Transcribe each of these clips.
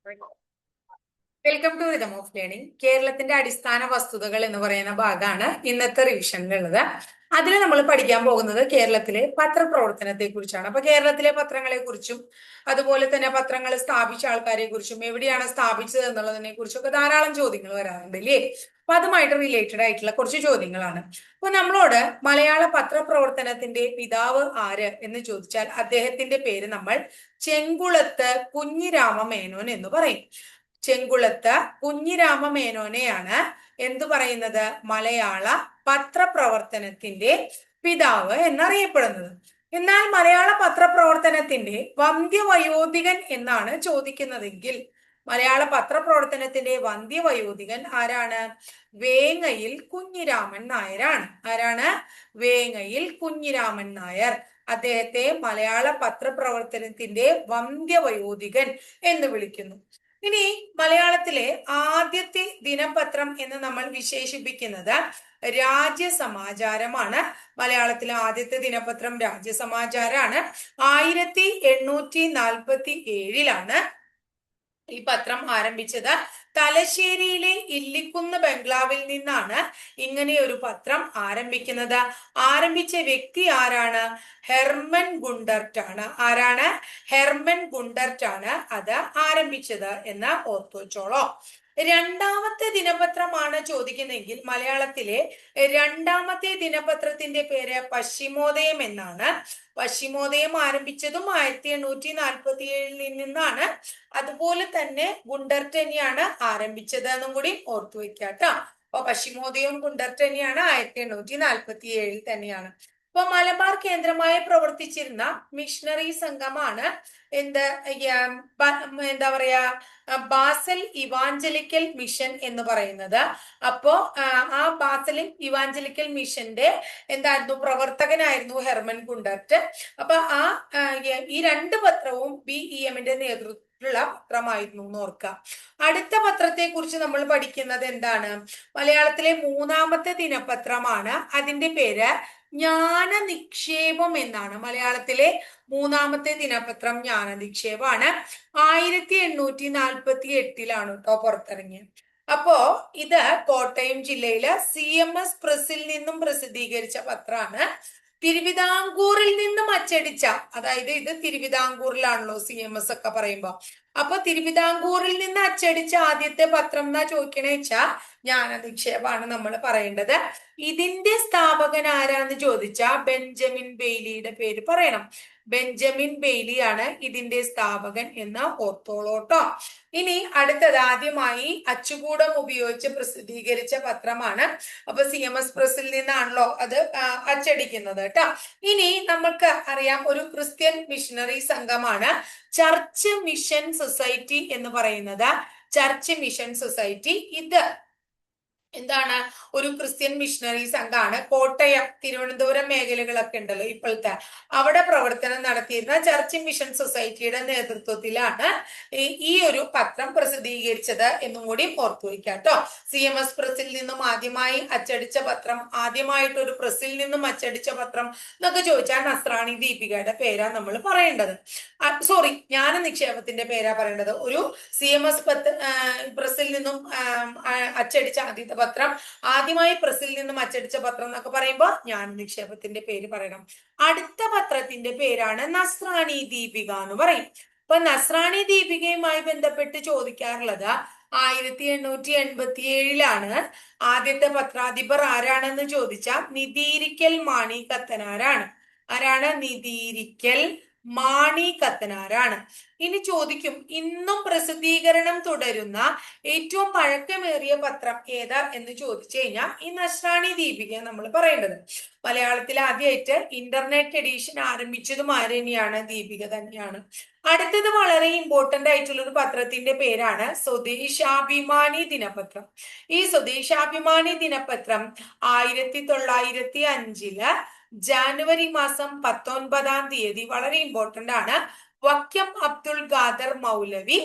Welcome to rhythm of learning. കേരളത്തിന്റെ അടിസ്ഥാന വസ്തുതകൾ എന്ന് പറയുന്ന ഭാഗമാണ് ഇന്നത്തെ റിവിഷനിലുള്ളത്. അതിൽ നമ്മൾ പഠിക്കാൻ പോകുന്നത് കേരളത്തിലെ പത്രപ്രവർത്തനത്തെ കുറിച്ചാണ്. അപ്പൊ കേരളത്തിലെ പത്രങ്ങളെ കുറിച്ചും അതുപോലെ തന്നെ പത്രങ്ങൾ സ്ഥാപിച്ച ആൾക്കാരെ കുറിച്ചും എവിടെയാണ് സ്ഥാപിച്ചത് എന്നുള്ളതിനെ കുറിച്ചൊക്കെ ധാരാളം ചോദ്യങ്ങൾ വരാറുണ്ട് അല്ലേ? അപ്പൊ അതുമായിട്ട് റിലേറ്റഡ് ആയിട്ടുള്ള കുറച്ച് ചോദ്യങ്ങളാണ്. അപ്പൊ നമ്മളോട് മലയാള പത്രപ്രവർത്തനത്തിന്റെ പിതാവ് ആര് എന്ന് ചോദിച്ചാൽ അദ്ദേഹത്തിന്റെ പേര് നമ്മൾ ചെങ്കുളത്ത് കുഞ്ഞിരാമ മേനോൻ എന്ന് പറയും. ചെങ്കുളത്ത് കുഞ്ഞിരാമ മേനോനെയാണ് എന്തു പറയുന്നത്? മലയാള പത്രപ്രവർത്തനത്തിന്റെ പിതാവ് എന്നറിയപ്പെടുന്നത്. എന്നാൽ മലയാള പത്രപ്രവർത്തനത്തിന്റെ വന്ധ്യവയോധികൻ എന്നാണ് ചോദിക്കുന്നതെങ്കിൽ മലയാള പത്രപ്രവർത്തനത്തിന്റെ വന്ധ്യവയോധികൻ ആരാണ്? വേങ്ങയിൽ കുഞ്ഞിരാമൻ നായരാണ്. ആരാണ്? വേങ്ങയിൽ കുഞ്ഞിരാമൻ നായർ. അദ്ദേഹത്തെ മലയാള പത്രപ്രവർത്തനത്തിന്റെ വന്ധ്യവയോധികൻ എന്ന് വിളിക്കുന്നു. ഇനി മലയാളത്തിലെ ആദ്യത്തെ ദിനപത്രം എന്ന് നമ്മൾ വിശേഷിപ്പിക്കുന്നത് രാജ്യസമാചാരമാണ്. മലയാളത്തിലെ ആദ്യത്തെ ദിനപത്രം രാജ്യസമാചാരാണ്. 1847 ഈ പത്രം ആരംഭിച്ചത്. തലശ്ശേരിയിലെ ഇല്ലിക്കുന്ന് ബംഗ്ലാവിൽ നിന്നാണ് ഇങ്ങനെ ഒരു പത്രം ആരംഭിക്കുന്നത്. ആരംഭിച്ച വ്യക്തി ആരാണ്? ഹെർമൻ ഗുണ്ടർട്ട് ആണ്. ആരാണ്? ഹെർമൻ ഗുണ്ടർട്ട് ആണ് അത് ആരംഭിച്ചത് എന്ന് ഓർത്തു വെച്ചോളോ. രണ്ടാമത്തെ ദിനപത്രമാണ് ചോദിക്കുന്നെങ്കിൽ മലയാളത്തിലെ രണ്ടാമത്തെ ദിനപത്രത്തിന്റെ പേര് പശ്ചിമോദയം എന്നാണ്. പശ്ചിമോദയം ആരംഭിച്ചതും 1847 നിന്നാണ്. അതുപോലെ തന്നെ ഗുണ്ടർട്ട് തന്നെയാണ് ആരംഭിച്ചത് എന്നും കൂടി ഓർത്തു വെക്കാട്ടോ. അപ്പൊ പശ്ചിമോദയവും ഗുണ്ടർട്ട് തന്നെയാണ്, 1847 തന്നെയാണ്. അപ്പൊ മലബാർ കേന്ദ്രമായി പ്രവർത്തിച്ചിരുന്ന മിഷണറി സംഘമാണ് എന്താ പറയാ ബാസൽ ഇവാഞ്ചലിക്കൽ മിഷൻ എന്ന് പറയുന്നത്. അപ്പോ ആ ബാസൽ ഇവാഞ്ചലിക്കൽ മിഷന്റെ എന്തായിരുന്നു? പ്രവർത്തകനായിരുന്നു ഹെർമൻ ഗുണ്ടർട്ട്. അപ്പൊ ഈ രണ്ട് പത്രവും BEMന്റെ നേതൃത്വത്തിലുള്ള പത്രമായിരുന്നു എന്ന് ഓർക്കുക. അടുത്ത പത്രത്തെ കുറിച്ച് നമ്മൾ പഠിക്കുന്നത് എന്താണ്? മലയാളത്തിലെ മൂന്നാമത്തെ ദിനപത്രമാണ്. അതിന്റെ പേര് ജ്ഞാനനിക്ഷേപം എന്നാണ്. മലയാളത്തിലെ മൂന്നാമത്തെ ദിനപത്രം ജ്ഞാനനിക്ഷേപമാണ്. 1848 കേട്ടോ പുറത്തിറങ്ങിയത്. അപ്പോ ഇത് കോട്ടയം ജില്ലയിലെ CMS പ്രസിൽ നിന്നും പ്രസിദ്ധീകരിച്ച പത്രമാണ്. തിരുവിതാംകൂറിൽ നിന്നും അച്ചടിച്ച, അതായത് ഇത് തിരുവിതാംകൂറിലാണല്ലോ CMS ഒക്കെ പറയുമ്പോ. അപ്പൊ തിരുവിതാംകൂറിൽ നിന്ന് അച്ചടിച്ച ആദ്യത്തെ പത്രം എന്നാ ചോദിക്കണേ വെച്ചാ ജ്ഞാനനിക്ഷേപമാണ് നമ്മൾ പറയേണ്ടത്. ഇതിന്റെ സ്ഥാപകൻ ആരാന്ന് ചോദിച്ചാ ബെഞ്ചമിൻ ബെയ്ലിയുടെ പേര് പറയണം. ബെഞ്ചമിൻ ബെയ്ലി ആണ് ഇതിന്റെ സ്ഥാപകൻ എന്ന് ഓർത്തോളോട്ടോ. ഇനി അടുത്തത് ആദ്യമായി അച്ചുകൂടം ഉപയോഗിച്ച് പ്രസിദ്ധീകരിച്ച പത്രമാണ്. അപ്പൊ CMS പ്രസിൽ നിന്നാണല്ലോ അത് അച്ചടിക്കുന്നത് കേട്ടോ. ഇനി നമുക്ക് അറിയാം, ഒരു ക്രിസ്ത്യൻ മിഷണറി സംഘമാണ് ചർച്ച് മിഷൻ സൊസൈറ്റി എന്ന് പറയുന്നത്. ചർച്ച് മിഷൻ സൊസൈറ്റി ഇത് എന്താണ്? ഒരു ക്രിസ്ത്യൻ മിഷണറി സംഘമാണ്. കോട്ടയം, തിരുവനന്തപുരം മേഖലകളൊക്കെ ഉണ്ടല്ലോ ഇപ്പോഴത്തെ, അവിടെ പ്രവർത്തനം നടത്തിയിരുന്ന ചർച്ച് മിഷൻ സൊസൈറ്റിയുടെ നേതൃത്വത്തിലാണ് ഈ ഒരു പത്രം പ്രസിദ്ധീകരിച്ചത് എന്നും കൂടി ഓർത്തു വയ്ക്കാം കേട്ടോ. CMS പ്രസിൽ നിന്നും ആദ്യമായി അച്ചടിച്ച പത്രം, ആദ്യമായിട്ട് ഒരു പ്രസിൽ നിന്നും അച്ചടിച്ച പത്രം എന്നൊക്കെ ചോദിച്ചാൽ നസ്രാണി ദീപികയുടെ പേരാ നമ്മൾ പറയേണ്ടത്. സോറി, ജ്ഞാനനിക്ഷേപത്തിന്റെ പേരാ പറയേണ്ടത്. ഒരു CMS പ്രസിൽ നിന്നും അച്ചടിച്ച ആദ്യത്തെ പത്രം, ആദ്യമായി പ്രസിൽ നിന്നും അച്ചടിച്ച പത്രം എന്നൊക്കെ പറയുമ്പോൾ ജ്ഞാനനിക്ഷേപത്തിന്റെ പേര് പറയണം. അടുത്ത പത്രത്തിന്റെ പേരാണ് നസ്രാണി ദീപിക എന്ന് പറയും. അപ്പൊ നസ്രാണി ദീപികയുമായി ബന്ധപ്പെട്ട് ചോദിക്കാറുള്ളത് 1887 ആദ്യത്തെ പത്രാധിപർ ആരാണെന്ന് ചോദിച്ചാൽ നിതീരിക്കൽ മാണി കത്തനാരാണ്. ആരാണ്? നിതീരിക്കൽ മാണി കത്തനാരാണ്. ഇനി ചോദിക്കും, ഇന്നും പ്രസിദ്ധീകരണം തുടരുന്ന ഏറ്റവും പഴക്കമേറിയ പത്രം ഏതാ എന്ന് ചോദിച്ചു കഴിഞ്ഞാൽ ഈ നസ്രാണി ദീപിക നമ്മൾ പറയേണ്ടത്. മലയാളത്തിൽ ആദ്യമായിട്ട് ഇന്റർനെറ്റ് എഡിഷൻ ആരംഭിച്ചതും ആര് തന്നെയാണ്? ദീപിക തന്നെയാണ്. അടുത്തത് വളരെ ഇമ്പോർട്ടന്റ് ആയിട്ടുള്ള ഒരു പത്രത്തിന്റെ പേരാണ് സ്വദേശാഭിമാനി ദിനപത്രം. ഈ സ്വദേശാഭിമാനി ദിനപത്രം 1905 ജാനുവരി മാസം 19 വളരെ ഇമ്പോർട്ടന്റ് ആണ്. വക്കം അബ്ദുൽ ഖാദർ മൗലവി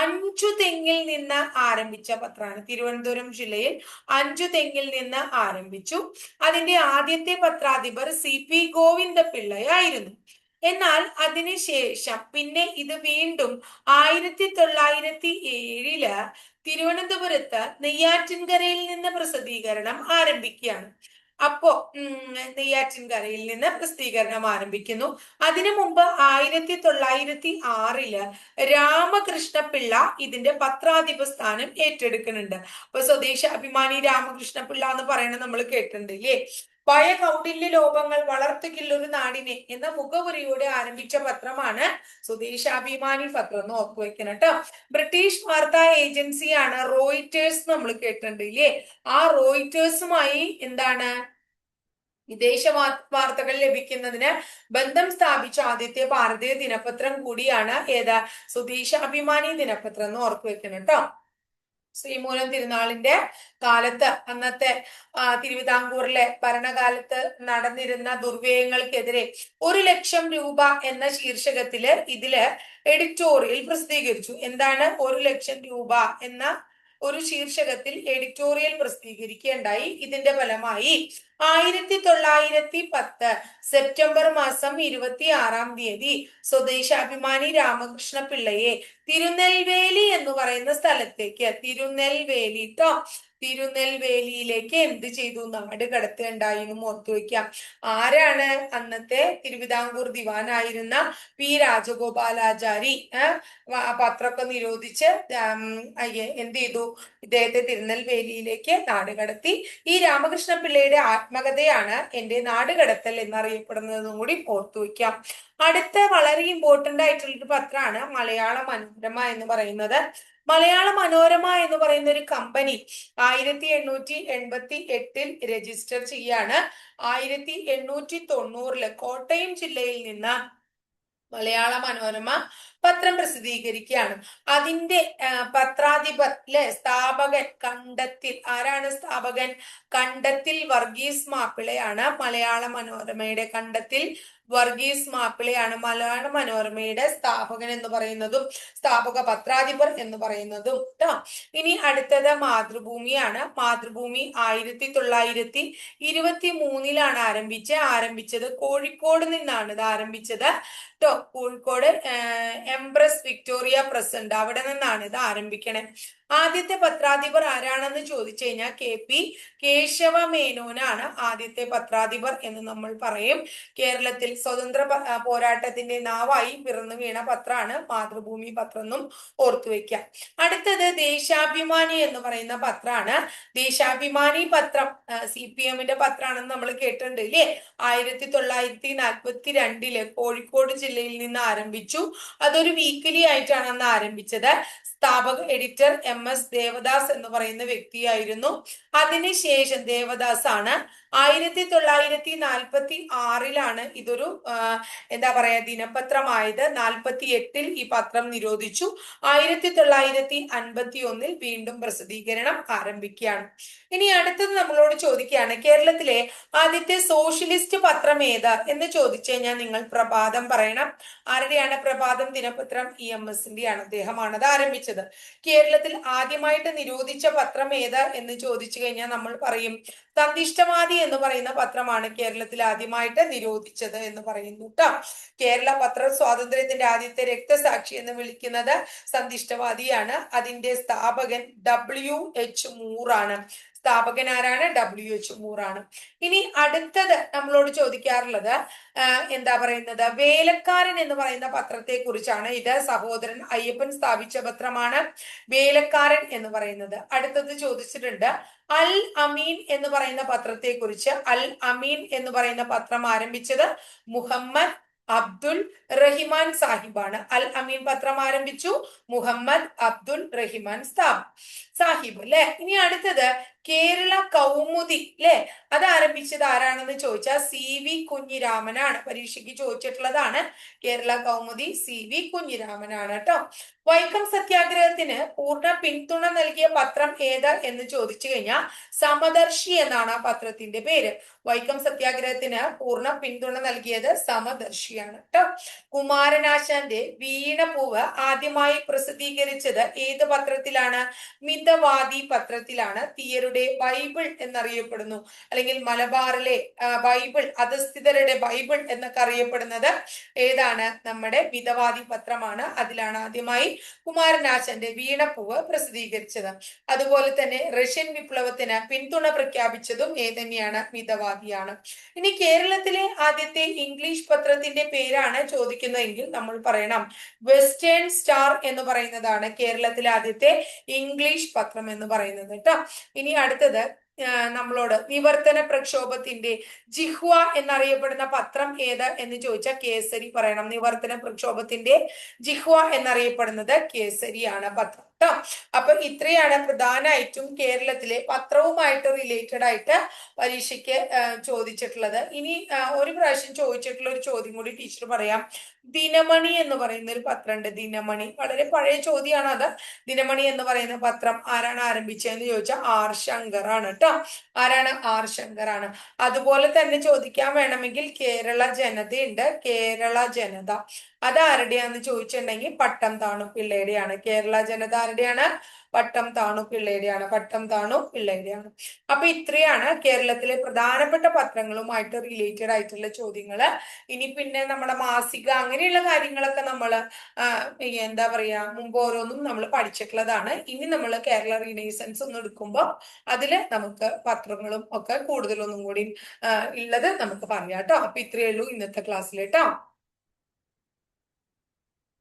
അഞ്ചുതെങ്ങിൽ നിന്ന് ആരംഭിച്ച പത്രമാണ്. തിരുവനന്തപുരം ജില്ലയിൽ അഞ്ചുതെങ്ങിൽ നിന്ന് ആരംഭിച്ചു. അതിന്റെ ആദ്യത്തെ പത്രാധിപർ CP ഗോവിന്ദപിള്ളയായിരുന്നു. എന്നാൽ അതിനുശേഷം പിന്നെ ഇത് വീണ്ടും 1907 തിരുവനന്തപുരത്ത് നെയ്യാറ്റിൻകരയിൽ നിന്ന് പ്രസിദ്ധീകരണം ആരംഭിക്കുകയാണ്. അപ്പോ നെയ്യാറ്റിൻകരയിൽ നിന്ന് പ്രസിദ്ധീകരണം ആരംഭിക്കുന്നു. അതിനു മുമ്പ് 1906 രാമകൃഷ്ണപിള്ള ഇതിന്റെ പത്രാധിപ സ്ഥാനം ഏറ്റെടുക്കുന്നുണ്ട്. അപ്പൊ സ്വദേശാഭിമാനി രാമകൃഷ്ണപിള്ള എന്ന് പറയുന്നത് നമ്മൾ കേട്ടിട്ടുണ്ട് ഇല്ലേ? ഭയ കൗടില്യ ലോപങ്ങൾ വളർത്തുകില്ലൊരു നാടിനെ എന്ന മുഖവുരയോടെ ആരംഭിച്ച പത്രമാണ് സ്വദേശാഭിമാനി പത്രം എന്ന് ഓർത്തുവെക്കണം കേട്ടോ. ബ്രിട്ടീഷ് വാർത്താ ഏജൻസിയാണ് റോയിറ്റേഴ്സ് നമ്മൾ കേട്ടിട്ടുണ്ട് ഇല്ലേ? ആ റോയിറ്റേഴ്സുമായി എന്താണ് വിദേശ വാർത്തകൾ ലഭിക്കുന്നതിന് ബന്ധം സ്ഥാപിച്ച ആദ്യത്തെ ഭാരതീയ ദിനപത്രം കൂടിയാണ് ഏതാ സ്വദേശാഭിമാനി ദിനപത്രം എന്ന് ഓർത്തുവെക്കണം കേട്ടോ. ശ്രീമൂലം തിരുനാളിന്റെ കാലത്ത് അന്നത്തെ തിരുവിതാംകൂറിലെ ഭരണകാലത്ത് നടന്നിരുന്ന ദുർവ്യയങ്ങൾക്കെതിരെ 1,00,000 രൂപ എന്ന ശീർഷകത്തില് ഇതില് എഡിറ്റോറിയൽ പ്രസിദ്ധീകരിച്ചു. എന്താണ് 1,00,000 രൂപ എന്ന ഒരു ശീർഷകത്തിൽ എഡിറ്റോറിയൽ പ്രസിദ്ധീകരിക്കുകയുണ്ടായി. ഇതിന്റെ ഫലമായി 1910 സെപ്റ്റംബർ മാസം 26 സ്വദേശാഭിമാനി രാമകൃഷ്ണ പിള്ളയെ തിരുനെൽവേലി എന്ന് പറയുന്ന സ്ഥലത്തേക്ക് തിരുനെൽവേലി തിരുനെൽവേലിയിലേക്ക് എന്ത് ചെയ്തു? നാട് കടത്തുകയുണ്ടായി എന്ന് ഓർത്തു വയ്ക്കാം. ആരാണ്? അന്നത്തെ തിരുവിതാംകൂർ ദിവാനായിരുന്ന പി രാജഗോപാലാചാരി പത്രമൊക്കെ നിരോധിച്ച് എന്ത് ചെയ്തു? ഇദ്ദേഹത്തെ തിരുനെൽവേലിയിലേക്ക് നാട് കടത്തി. ഈ രാമകൃഷ്ണ പിള്ളയുടെ ആത്മകഥയാണ് എന്റെ നാട് കടത്തൽ എന്നറിയപ്പെടുന്നതെന്നും കൂടി ഓർത്തു വയ്ക്കാം. അടുത്ത വളരെ ഇമ്പോർട്ടന്റ് ആയിട്ടുള്ളൊരു പത്രമാണ് മലയാള മനോരമ എന്ന് പറയുന്നത്. മലയാള മനോരമ എന്ന് പറയുന്ന ഒരു കമ്പനി 1888 രജിസ്റ്റർ ചെയ്യാണ്. 1890 കോട്ടയം ജില്ലയിൽ നിന്ന് മലയാള മനോരമ പത്രം പ്രസിദ്ധീകരിക്കുകയാണ്. അതിന്റെ പത്രാധിപർ സ്ഥാപകൻ കണ്ടത്തിൽ ആരാണ്? സ്ഥാപകൻ കണ്ടത്തിൽ വർഗീസ് മാപ്പിളയാണ്. മലയാള മനോരമയുടെ കണ്ടത്തിൽ വർഗീസ് മാപ്പിളയാണ് മലയാള മനോരമയുടെ സ്ഥാപകൻ എന്ന് പറയുന്നതും സ്ഥാപക പത്രാധിപർ എന്ന് പറയുന്നതും ട്ടോ. ഇനി അടുത്തത് മാതൃഭൂമിയാണ്. മാതൃഭൂമി 1923 ആരംഭിച്ചത് കോഴിക്കോട് നിന്നാണ് ഇത് ആരംഭിച്ചത് ട്ടോ. കോഴിക്കോട് എംപ്രസ് വിക്ടോറിയ പ്രസ് ഉണ്ട്, അവിടെ നിന്നാണ് ഇത് ആരംഭിക്കണേ. ആദ്യത്തെ പത്രാധിപർ ആരാണെന്ന് ചോദിച്ചു കഴിഞ്ഞാൽ KP കേശവ മേനോനാണ് ആദ്യത്തെ പത്രാധിപർ എന്ന് നമ്മൾ പറയും. കേരളത്തിൽ സ്വതന്ത്ര പോരാട്ടത്തിന്റെ നാവായി പിറന്നു വീണ പത്രമാണ് മാതൃഭൂമി പത്രം എന്നും ഓർത്തു വെക്കാം. അടുത്തത് ദേശാഭിമാനി എന്ന് പറയുന്ന പത്രമാണ്. ദേശാഭിമാനി പത്രം CPM-ന്റെ പത്രമാണെന്ന് നമ്മൾ കേട്ടിട്ടുണ്ട് ഇല്ലേ? 1942 കോഴിക്കോട് ജില്ലയിൽ നിന്ന് ആരംഭിച്ചു. അതൊരു വീക്കിലി ആയിട്ടാണ് അന്ന് ആരംഭിച്ചത്. സ്ഥാപക എഡിറ്റർ MS ദേവദാസ് എന്ന് പറയുന്ന വ്യക്തിയായിരുന്നു. അതിനുശേഷം ദേവദാസ് ആണ് 1946 ഇതൊരു എന്താ പറയാ ദിനപത്രമായത്. 48 ഈ പത്രം നിരോധിച്ചു. 1951 വീണ്ടും പ്രസിദ്ധീകരണം ആരംഭിക്കുകയാണ്. ഇനി അടുത്തത് നമ്മളോട് ചോദിക്കുകയാണ് കേരളത്തിലെ ആദ്യത്തെ സോഷ്യലിസ്റ്റ് പത്രം ഏത് എന്ന് ചോദിച്ചു കഴിഞ്ഞാൽ നിങ്ങൾ പ്രഭാതം പറയണം. ആരുടെയാണ് പ്രഭാതം ദിനപത്രം? EMS-ന്റെ ആണ്, അദ്ദേഹമാണ് അത് ആരംഭിച്ചത്. കേരളത്തിൽ ആദ്യമായിട്ട് നിരോധിച്ച പത്രം ഏത് എന്ന് ചോദിച്ചു കഴിഞ്ഞാൽ നമ്മൾ പറയും സന്ധിഷ്ടവാദി എന്ന് പറയുന്ന പത്രമാണ് കേരളത്തിൽ ആദ്യമായിട്ട് നിരോധിച്ചത് എന്ന് പറയുന്നു ട്ടോ. കേരള പത്ര സ്വാതന്ത്ര്യത്തിന്റെ ആദ്യത്തെ രക്തസാക്ഷി എന്ന് വിളിക്കുന്നത് സന്ധിഷ്ടവാദിയാണ്. അതിന്റെ സ്ഥാപകൻ WH മൂറാണ്. സ്ഥാപകൻ ആരാണ്? WH മൂറാണ്. ഇനി അടുത്തത് നമ്മളോട് ചോദിക്കാറുള്ളത് എന്താ പറയുന്നത് വേലക്കാരൻ എന്ന് പറയുന്ന പത്രത്തെ കുറിച്ചാണ്. ഇത് സഹോദരൻ അയ്യപ്പൻ സ്ഥാപിച്ച പത്രമാണ് വേലക്കാരൻ എന്ന് പറയുന്നത്. അടുത്തത് ചോദിച്ചിട്ടുണ്ട് അൽ അമീൻ എന്ന് പറയുന്ന പത്രത്തെ കുറിച്ച്. അൽ അമീൻ എന്ന് പറയുന്ന പത്രം ആരംഭിച്ചത് മുഹമ്മദ് അബ്ദുൽ റഹിമാൻ സാഹിബാണ്. അൽ അമീൻ പത്രം ആരംഭിച്ചു മുഹമ്മദ് അബ്ദുൽ റഹിമാൻ സാഹിബ് അല്ലെ. ഇനി അടുത്തത് കേരള കൗമുദി അല്ലെ, അത് ആരംഭിച്ചത് ആരാണെന്ന് ചോദിച്ചാൽ CV കുഞ്ഞിരാമനാണ്. പരീക്ഷയ്ക്ക് ചോദിച്ചിട്ടുള്ളതാണ്. കേരള കൗമുദി CV കുഞ്ഞിരാമനാണ് കേട്ടോ. വൈക്കം സത്യാഗ്രഹത്തിന് പൂർണ്ണ പിന്തുണ നൽകിയ പത്രം ഏത് എന്ന് ചോദിച്ചു കഴിഞ്ഞാൽ സമദർശി എന്നാണ് ആ പത്രത്തിന്റെ പേര്. വൈക്കം സത്യാഗ്രഹത്തിന് പൂർണ്ണ പിന്തുണ നൽകിയത് സമദർശിയാണ് കേട്ടോ. കുമാരനാശാന്റെ വീണപൂവ് ആദ്യമായി പ്രസിദ്ധീകരിച്ചത് ഏത് പത്രത്തിലാണ്? മിതവാദി പത്രത്തിലാണ്. തീയരുടെ ബൈബിൾ എന്നറിയപ്പെടുന്നു, അല്ലെങ്കിൽ മലബാറിലെ ബൈബിൾ, അധസ്ഥിതരുടെ ബൈബിൾ എന്നൊക്കെ അറിയപ്പെടുന്നത് ഏതാണ്? നമ്മുടെ മിതവാദി പത്രമാണ്. അതിലാണ് ആദ്യമായി കുമാരനാശാന്റെ വീണപ്പൂവ് പ്രസിദ്ധീകരിച്ചത്. അതുപോലെ തന്നെ റഷ്യൻ വിപ്ലവത്തിന് പിന്തുണ പ്രഖ്യാപിച്ചതും ഏതന്നെയാണ്? മിതവാദിയാണ്. ഇനി കേരളത്തിലെ ആദ്യത്തെ ഇംഗ്ലീഷ് പത്രത്തിന്റെ പേരാണ് ചോദിക്കുന്നതെങ്കിൽ നമ്മൾ പറയണം വെസ്റ്റേൺ സ്റ്റാർ എന്ന് പറയുന്നതാണ് കേരളത്തിലെ ആദ്യത്തെ ഇംഗ്ലീഷ് പത്രം എന്ന് പറയുന്നത് കേട്ടോ. ഇനി അടുത്തത് നമ്മളോട് നിവർത്തന പ്രക്ഷോഭത്തിന്റെ ജിഹ്വ എന്നറിയപ്പെടുന്ന പത്രം ഏത് എന്ന് ചോദിച്ചാൽ കേസരി പറയണം. നിവർത്തന പ്രക്ഷോഭത്തിന്റെ ജിഹ്വ എന്നറിയപ്പെടുന്നത് കേസരിയാണ് പത്രം കേട്ടോ. അപ്പൊ ഇത്രയാണ് പ്രധാനമായിട്ടും കേരളത്തിലെ പത്രവുമായിട്ട് റിലേറ്റഡ് ആയിട്ട് പരീക്ഷയ്ക്ക് ചോദിച്ചിട്ടുള്ളത്. ഇനി ഒരു പ്രാവശ്യം ചോദിച്ചിട്ടുള്ള ഒരു ചോദ്യം കൂടി ടീച്ചർ പറയാം. ദിനമണി എന്ന് പറയുന്ന ഒരു പത്രമുണ്ട്. ദിനമണി വളരെ പഴയ ചോദ്യമാണ് അത്. ദിനമണി എന്ന് പറയുന്ന പത്രം ആരാണ് ആരംഭിച്ചതെന്ന് ചോദിച്ചാൽ ആർ ശങ്കർ ആണ് കേട്ടോ. ആരാണ്? ആർ ശങ്കർ ആണ്. അതുപോലെ തന്നെ ചോദിക്കാൻ വേണമെങ്കിൽ കേരള ജനതയുണ്ട്. കേരള ജനത അതാരുടെയാന്ന് ചോദിച്ചിട്ടുണ്ടെങ്കിൽ പട്ടം താണു പിള്ളയുടെയാണ്. കേരള ജനത ആരുടെയാണ്? പട്ടം താണു പിള്ളയുടെയാണ്. പട്ടം താണു പിള്ളയുടെയാണ്. അപ്പൊ ഇത്രയാണ് കേരളത്തിലെ പ്രധാനപ്പെട്ട പത്രങ്ങളുമായിട്ട് റിലേറ്റഡ് ആയിട്ടുള്ള ചോദ്യങ്ങള്. ഇനി പിന്നെ നമ്മുടെ മാസിക അങ്ങനെയുള്ള കാര്യങ്ങളൊക്കെ നമ്മൾ എന്താ പറയാ മുമ്പ് ഓരോന്നും നമ്മൾ പഠിച്ചിട്ടുള്ളതാണ്. ഇനി നമ്മൾ കേരള റീനൈസൻസ് ഒന്ന് എടുക്കുമ്പോൾ അതില് നമുക്ക് പത്രങ്ങളും ഒക്കെ കൂടുതലൊന്നും കൂടി ഉള്ളത് നമുക്ക് പറയാം കേട്ടോ. അപ്പൊ ഇത്രയേ ഉള്ളൂ ഇന്നത്തെ ക്ലാസ്സിൽ കേട്ടോ.